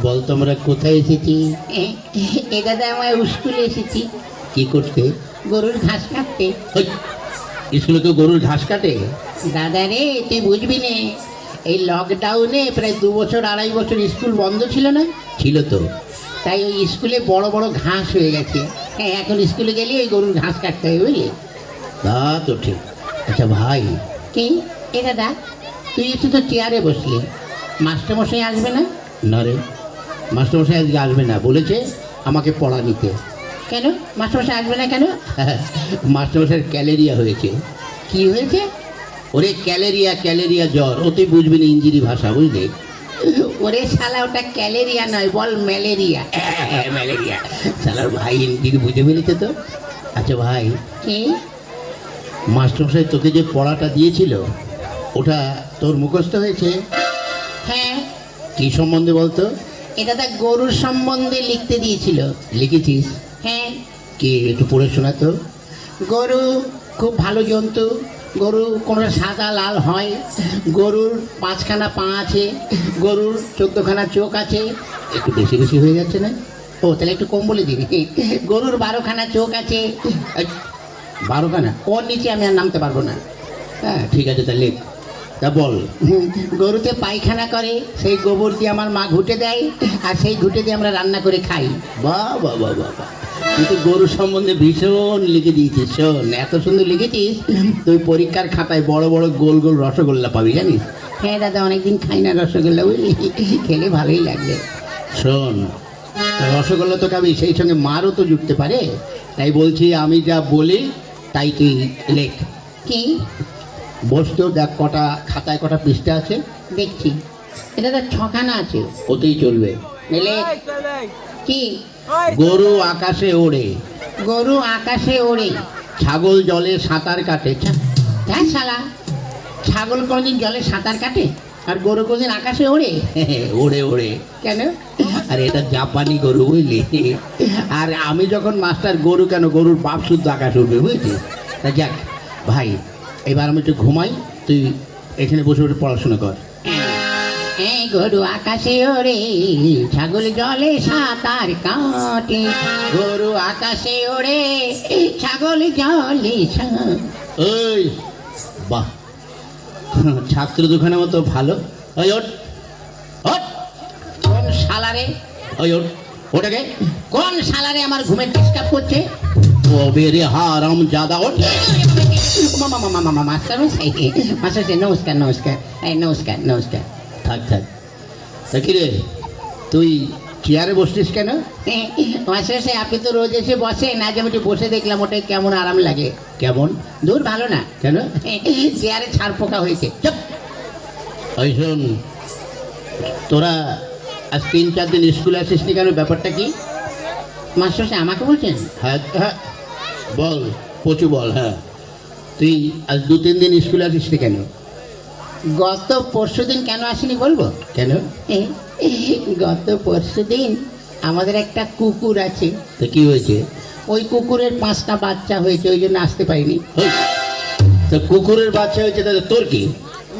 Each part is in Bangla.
বল তোমরা কোথায় এসেছি? এ দাদা আমার স্কুলে এসেছি। কি করতে? গরুর ঘাস কাটতে। স্কুলে কেউ গরুর ঘাস কাটে? দাদা রে, তুই বুঝবি নে, এই লকডাউনে প্রায় 2 বছর 2.5 বছর স্কুল বন্ধ ছিল না? ছিল তো। তাই ওই স্কুলে বড় বড় ঘাস হয়ে গেছে। হ্যাঁ, এখন স্কুলে গেলে ওই গরুর ঘাস কাটতে হবে, বুঝলি? তা তো ঠিক। আচ্ছা ভাই, কি এ দাদা, তুই একটু তো চেয়ারে বসলি, মাস্টারমশাই আসবে না? না রে, মাস্টারমশাই আজকে আসবে না, বলেছে আমাকে পড়া নিতে। কেন মাস্টারমশাই আসবে না কেন? মাস্টারমশাইয়ের ক্যালেরিয়া হয়েছে। কি হয়েছে? ওরে ক্যালেরিয়া, ক্যালেরিয়া জ্বর। ও তুই বুঝবি না ইঞ্জিরি ভাষা, বুঝলি? ওরে শালা, ওটা ক্যালেরিয়া নয়, বল ম্যালেরিয়া। ম্যালেরিয়া। শালার ভাই ইঞ্জিরি বুঝে ফেলেছে তো। আচ্ছা ভাই, কি? মাস্টারমশাই তোকে যে পড়াটা দিয়েছিল ওটা তোর মুখস্থ হয়েছে? হ্যাঁ। কি সম্বন্ধে বলতো? এটা তা গরুর সম্বন্ধে লিখতে দিয়েছিল। লিখেছিস? হ্যাঁ। কি একটু পড়ে শোনা তো। গরু খুব ভালো জন্তু। গরু কোনো সাদা লাল হয়। গরুর 5খানা পা আছে। গরুর 14খানা চোখ আছে। একটু বেশি বেশি হয়ে যাচ্ছে না? ও তাহলে একটু কম বলে দিবি। গরুর 12খানা চোখ আছে। 12খানা? ওর নিচে আমি আর নামতে পারবো না। হ্যাঁ ঠিক আছে, তা লেখ। তা বল। গরুতে পায়খানা করে, সেই গোবর দিয়ে আমার মা ঘুটে দেয়, আর সেই ঘুটে দিয়ে আমরা রান্না করে খাই। বাহ বাহ বাহ বাহ বাহ, তুই তো গরু সম্বন্ধে ভীষণ লিখে দিয়েছিস। শোন, এত সুন্দর লিখেছিস, তুই পরীক্ষার খাতায় বড় বড় গোল গোল রসগোল্লা পাবি, জানিস? হ্যাঁ দাদা, অনেকদিন খাই না রসগোল্লা, বুঝলি? খেলে ভালোই লাগবে। শোন, রসগোল্লা তো খাবি, সেই সঙ্গে মারও তো জুটতে পারে। তাই বলছি, আমি যা বলি তাই তুই লেখ। কি? বসতো দেখ কটা খাতায় কটা পৃষ্ঠা আছে। দেখছি, এটা তো 6খানা আছে। ওতেই চলবে। নিলে কি? গরু আকাশে ওড়ে, গরু আকাশে ওড়ে, ছাগল জলে সাঁতার কাটে। হ্যাঁ শালা, ছাগল কোনোদিন জলে সাঁতার কাটে? আর গরু কোনোদিন আকাশে ওড়ে? ওড়ে ওড়ে। কেন? আর এটা জাপানি গরু, বুঝলি? আর আমি যখন মাস্টার, গরু কেন, গরুর বাপ শুদ্ধ আকাশ উঠবে, বুঝলি? তা যাক ভাই, এবার আমি একটু ঘুমাই, তুই এখানে বসে বসে পড়াশোনা কর। এই গরু আকাশে ওড়ে, ছাগল জলে সাঁতার কাটে। গরু আকাশে ওড়ে, ছাগল জলে ওই বাহ, ছাত্র দোকানে মতো ভালো। ওই ওঠ ওঠ। কোন শালারে? ওই ওঠ, ওটাকে। কোন শালারে আমার ঘুমের ডিস্টার্ব করছে? ও বেরে হারাম জাদা, ওঠ। মাস্টারমশাই, মাস্টারমশাই নমস্কার, নমস্কার, এই নমস্কার, নমস্কার। থাক থাক। তা কি রে, তুই চেয়ারে বসছিস কেন? মাস্টারমশাই, আপনি তো রোজ এসে বসেন, আজ আমি একটু বসে দেখলাম, ওটাই কেমন আরাম লাগে। কেমন? দূর ভালো না। কেন? চেয়ারে ছাড় পোকা হয়েছে। চুপ। ওই শোন, তোরা আজ 3-4 দিন স্কুলে আসিস নি কেন, ব্যাপারটা কি? মাস্টারমশাই আমাকে বলছেন? হ্যাঁ হ্যাঁ, বল পচু বল। হ্যাঁ, তুই আজ 2-3 দিন স্কুলে আসিস নি কেন? গত পরশুদিন কেন আসেনি বলবো? কেন? গত পরশুদিন আমাদের একটা কুকুর আছে। তা কি হয়েছে? ওই কুকুরের 5টা বাচ্চা হয়েছে, ওই জন্য আসতে পারিনি। ওই, তা কুকুরের বাচ্চা হয়েছে, তাহলে তোর কি?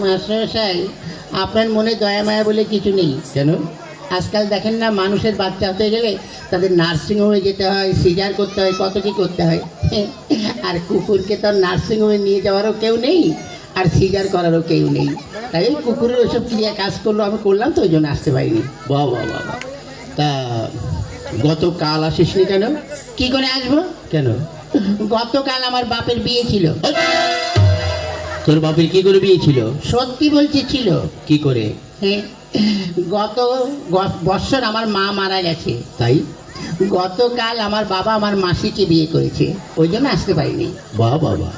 মাস্টারমশাই, আপনার মনে দয়া মায়া বলে কিছু নেই। কেন? আজকাল দেখেন না, মানুষের বাচ্চা হতে গেলে তাদের নার্সিংহোমে যেতে হয়, সিজার করতে হয়, কত কি করতে হয়। আর কুকুরকে তো নার্সিংহোমে নিয়ে যাওয়ারও কেউ নেই, আর সিজার করারও কেউ নেই। তাই ওই কুকুরের ওইসব ক্রিয়া কাজ করলো, আমি করলাম, তো ওই জন্য আসতে পারিনি। বাহ বাহ বাহ বাহ। তা গতকাল আসিস নি কেন? কি করে আসবো? কেন? গতকাল আমার বাপের বিয়ে ছিল। তোর বাপের কি করে বিয়ে ছিল? সত্যি বলছি, ছিল। কি করে? হ্যাঁ, গত বৎসর আমার মা মারা গেছে, তাই গতকাল আমার বাবা আমার মাসিকে বিয়ে করেছে, ওই জন্য আসতে পারিনি। বাহ বাবা।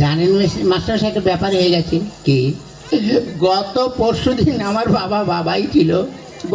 জানেন মাস্টার, একটা ব্যাপার হয়ে গেছে। কি? গত পরশুদিন আমার বাবা বাবাই ছিল,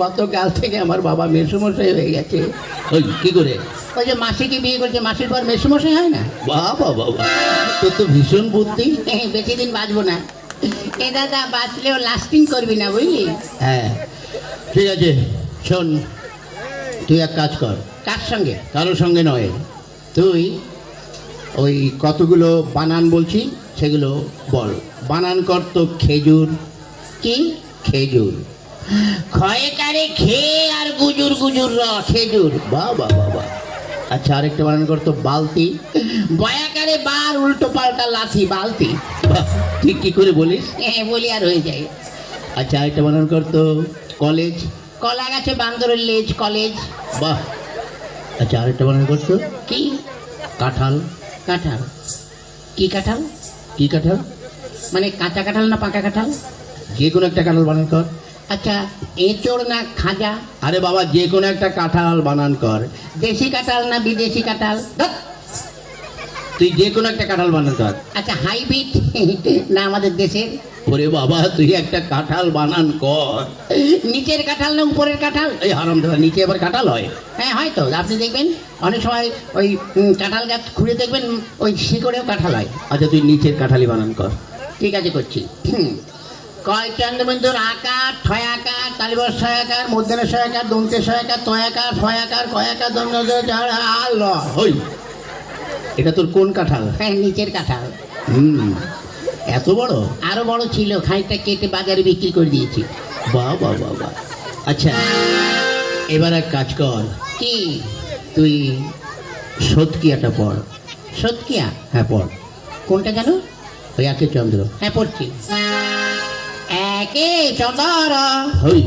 গতকাল থেকে আমার বাবা মেসোমশাই হয়ে গেছে। ওই কি করে? ওই যে মাসিকে বিয়ে করেছে, মাসির পর মেসোমশাই হয় না? বাহ বাহ বাবা, তোর তো ভীষণ বুদ্ধি। বেশি দিন বাঁচবো না। এ দাদা, বাঁচলেও লাস্টিং করবি না, বুঝলি? হ্যাঁ ঠিক আছে, শোন, তুই এক কাজ কর। কার সঙ্গে? কারোর সঙ্গে নয়, তুই ওই কতগুলো বানান বলছি সেগুলো বল। বানান কর তো খেজুর। কি? খেজুর। ক্ষয়কারে খেয়ে আর গুজুর গুজুর খেজুর। বাহ বাহ বাহ বাহ। আচ্ছা আরেকটা বানান করতো, বালতি। বয়াকারে বার উল্টো পাল্টা লাথি বালতি। বাহ, ঠিক কি করে বলিস? বলি আর হয়ে যায়। আচ্ছা আরেকটা বানান করতো, কলেজ। কলা গাছে বান্দরের লেজ কলেজ। বাহ। আচ্ছা আরেকটা বানান করতো, কি? কাঁঠাল। কাঁঠাল। কি কাঁঠাল? কি কাঁঠাল? মানে কাঁচা কাঁঠাল না পাকা কাঁঠাল? যে কোনো একটা কাঁঠাল বানান কর। আচ্ছা এঁচড় না খাজা? আরে বাবা, যে কোনো একটা কাঁঠাল বানান কর। দেশি কাঁঠাল না বিদেশি কাঁঠাল? ধ্যাৎ। তুই যে কোনো একটা কাঁঠাল বানান কর। আচ্ছা হাইব্রিড না আমাদের দেশের? ওরে বাবা, তুই একটা কাঁঠাল বানান কর। নিচের কাঁঠাল না উপরের কাঁঠাল? এই হারাম দাদা, নিচে আবার কাঁঠাল হয়? হ্যাঁ হয়তো, আপনি দেখবেন অনেক সময় ওই কাঁঠাল গাছ খুঁড়ে দেখবেন ওই শিকড়েও কাঁঠাল হয়। আচ্ছা তুই নিচের কাঁঠালি বানান কর। ঠিক আছে করছি। কয় চন্দ্রবিন্দুর আকার, ঠয় আকার, তালিবর সহায়কার, মধ্যের সহায়কার, দন্তের সহায়কার, তয়াকার, ফয়াকার, কয়াকার, দন্ড ল। ওই, এটা তোর কোন কাঁঠাল? হ্যাঁ নিচের কাঁঠাল। এত বড়? আরো বড় ছিল, খানিকটা কেটে বাজারে বিক্রি করে দিয়েছি। বাহ বাহ বাহ বাহ। আচ্ছা এবার এক কাজ কর, কি? তুই সৎকিয়াটা পড়। সৎকিয়া? হ্যাঁ পড়। কোনটা জানো? ওই একে চন্দ্র। হ্যাঁ পড়ছি। একে চন্দ্র। হই,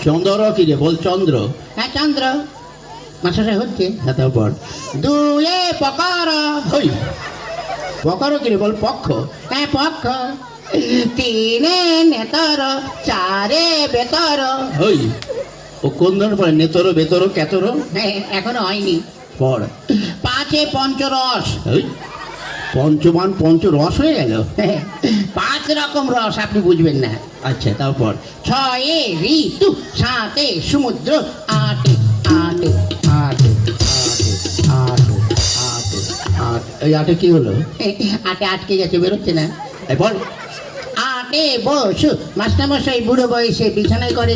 চন্দ্র কি রে? বল চন্দ্র। হ্যাঁ চন্দ্র। মাস্টার হচ্ছে। হ্যাঁ তাও পড়। দুয়ে পকর। হই, পকারও কি রে? বল পক্ষ। হ্যাঁ পক্ষ। তিনে নেতর, চারে বেতর। হই, ও কোন ধরনের পড়ে? নেতর, বেতর, কেতর? হ্যাঁ এখনো হয়নি। পড়। পাঁচে পঞ্চরস। ওই, পঞ্চমান পঞ্চরস হয়ে গেল। পাঁচ রকম রস আপনি বুঝবেন না। আচ্ছা তাও পড়। ছয়ে ঋতু, সাতে সমুদ্র, আটে আটে আট আট আট আট। এই আটে কি হলো? আটে আটকে গেছে, বেরোচ্ছে না। এই বল। আটে বসু, মাস্টারমশাই বুড়ো বয়সে বিছানায় করে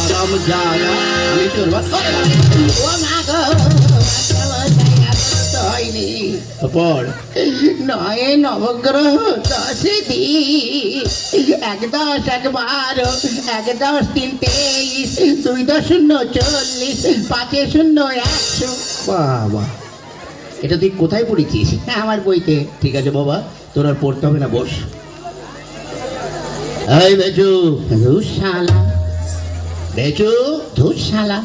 আরাম জাগা, আমি তোর বাস। ও মা গো, মাস্টারমশাই এখনো তো হয়নি। পড়। নয় নবগ্রহ, দশে দিন, ১ × ১ = ১২, ১ × ৩ = ২৩, ২ × ০ = ৪০, ৫ × ০ = ১০০। বাবা, এটা তুই কোথায় পড়েছিস? আমার বইতে। ঠিক আছে বাবা, তোর আর পড়তে হবে না, বস। এই বেচু, শালা, বেচু। শালা,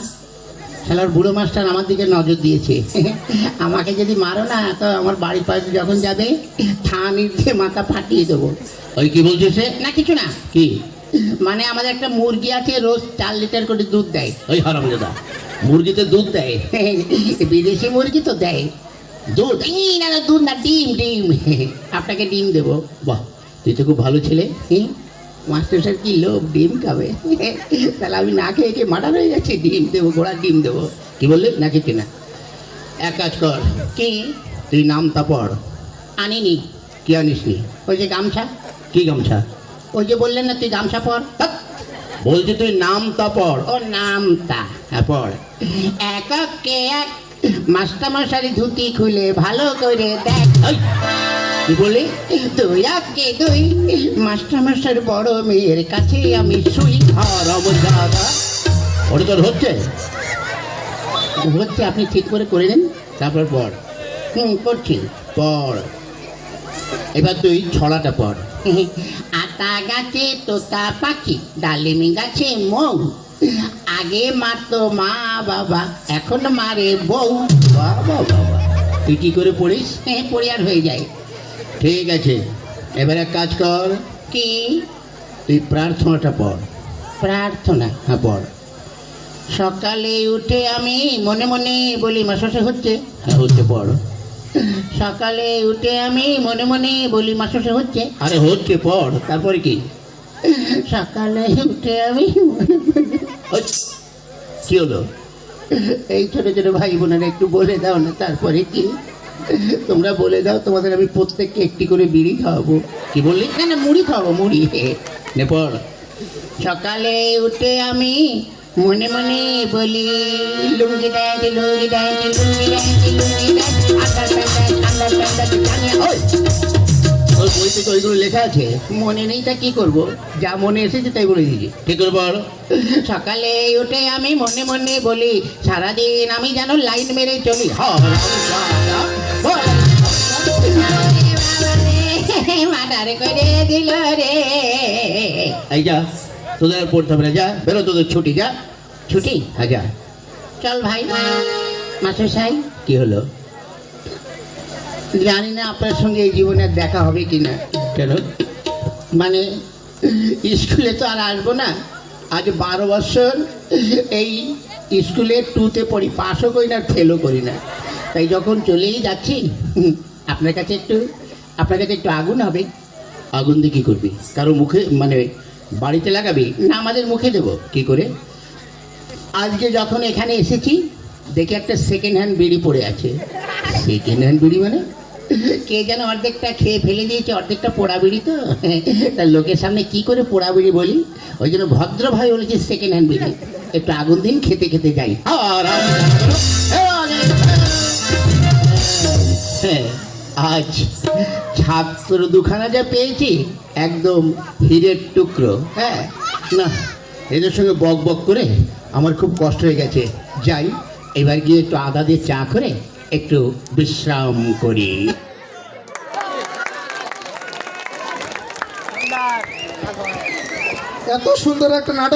শালার বুড়ো মাস্টার আমার দিকে নজর দিয়েছে। আমাকে যদি মারো না তো আমার বাড়ির পাশে যখন যাবে থানির দিয়ে মাথা ফাটিয়ে দেবো। ওই কি বলছিস সে? না কিছু না। কি? মানে আমাদের একটা মুরগি আছে, রোজ ৪ লিটার করে দুধ দেয়। ওই হারাম দাদা, মুরগিতে দুধ দেয়? বিদেশি মুরগি তো দেয় দুধ? এই না না, দুধ না, ডিম ডিম। আপনাকে ডিম দেবো। বাহ, তুই তো খুব ভালো ছেলে। মাস্টার স্যার কি লোভ, ডিম খাবে? তাহলে আমি না খেয়ে খেয়ে মার্ডার হয়ে যাচ্ছি, ডিম দেবো, ঘোড়ার ডিম দেবো। কি বললি? না কিছু না। এক কাজ কর, কি? তুই নামটা পড়। আনিনি। কি আনিসনি? ওই যে গামছা। কি গামছা? ওই যে বললেন না তুই গামছা পর। বলছি তুই নামটা পড়। ও নামটা। হ্যাঁ পড়। এককে এক, মাস্টারমশারি ধুতি খুলে ভালো করে দেখ। এই, কি বললি? ২ একে ২, মাস্টারমশাইয়ের বড় মেয়ের কাছে আমি শুই। হারাম দাদা, ওটা তোর হচ্ছে? হচ্ছে, আপনি ঠিক করে করে নেন। তারপর পড়। করছি। পড়। এবার তুই ছড়াটা পড়। আতা গাছে তোতা পাখি, ডালিম গাছে মৌ, আগে মারতো মা বাবা, এখন মারে বউ। বাবা বাবা, তুই কি করে পড়িস? পরিবার হয়ে যায়। ঠিক আছে, এবার এক কাজ কর, কি? তুই প্রার্থনাটা পড়। প্রার্থনা? হ্যাঁ পড়। সকালে উঠে আমি মনে মনে বলি, মাসে হচ্ছে। হ্যাঁ হচ্ছে, পড়। সকালে উঠে আমি মনে মনে বলি, মাসে হচ্ছে। আরে হচ্ছে, পড়। তারপরে কি? সকালে উঠে আমি মনে মনে। হচ্ছে। কি হলো? এই ছোট ছোট ভাই বোনেরা একটু বলে দাও না, তারপরে কি? তোমরা বলে দাও, তোমাদের আমি প্রত্যেককে একটি করে বিড়ি খাওয়াবো। কি বললি? না না, মুড়ি খাওয়াবো, মুড়ি। নে পড়। সকালে উঠে আমি মনে মনে বলি, লুঙ্গি দেয় লুঙ্গি দেয় লুঙ্গি দেয় লুঙ্গি দেয়, আন্ডার প্যান্ডার আন্ডার প্যান্ডার জানিয়া। ওই ওই তোর বইতে তো ওইগুলো লেখা আছে। মনে নেই তা কি করব, যা মনে এসেছে তাই বলে দিয়েছি। কি করে বল? সকালে উঠে আমি মনে মনে বলি, সারাদিন আমি যেন লাইন মেরে চলি। মাটারে করে দিল রে। এই যা, তোদের আর পড়তে হবে না, যা বেরো, তোদের ছুটি, যা। ছুটি? হ্যাঁ যা। চল ভাই। মাস্টার সাহেব, কি হলো? জানি না আপনার সঙ্গে এই জীবনে আর দেখা হবে কিনা। কেন? মানে স্কুলে তো আর আসবো না। আজ 12 বছর এই স্কুলে 2তে পড়ি, পাসও করি না, ফেলও করি না। তাই যখন চলেই যাচ্ছি, আপনার কাছে একটু আগুন হবে। আগুন দিয়ে কি করবি? কারো মুখে, মানে বাড়িতে লাগাবি? না, আমাদের মুখে দেবো। কি করে? আজকে যখন এখানে এসেছি দেখি একটা সেকেন্ড হ্যান্ড বিড়ি পড়ে আছে। সেকেন্ড হ্যান্ড বিড়ি মানে? কে যেন অর্ধেকটা খেয়ে ফেলে দিয়েছে, অর্ধেকটা পোড়া বিড়ি তো। তার লোকের সামনে কি করে পোড়া বিড়ি বলি, ওই জন্য ভদ্র ভাই বলেছে সেকেন্ড হ্যান্ড বিড়ি। একটু আগুন দিন, খেতে খেতে যাই। আর হ্যাঁ, আজ ছাত্র দুখানা যা পেয়েছি, একদম হীরের টুকরো। হ্যাঁ, না, এদের সঙ্গে বক বক করে আমার খুব কষ্ট হয়ে গেছে। যাই, এবার গিয়ে একটু আদা দিয়ে চা করে একটু বিশ্রাম করি। এত সুন্দর একটা নাটক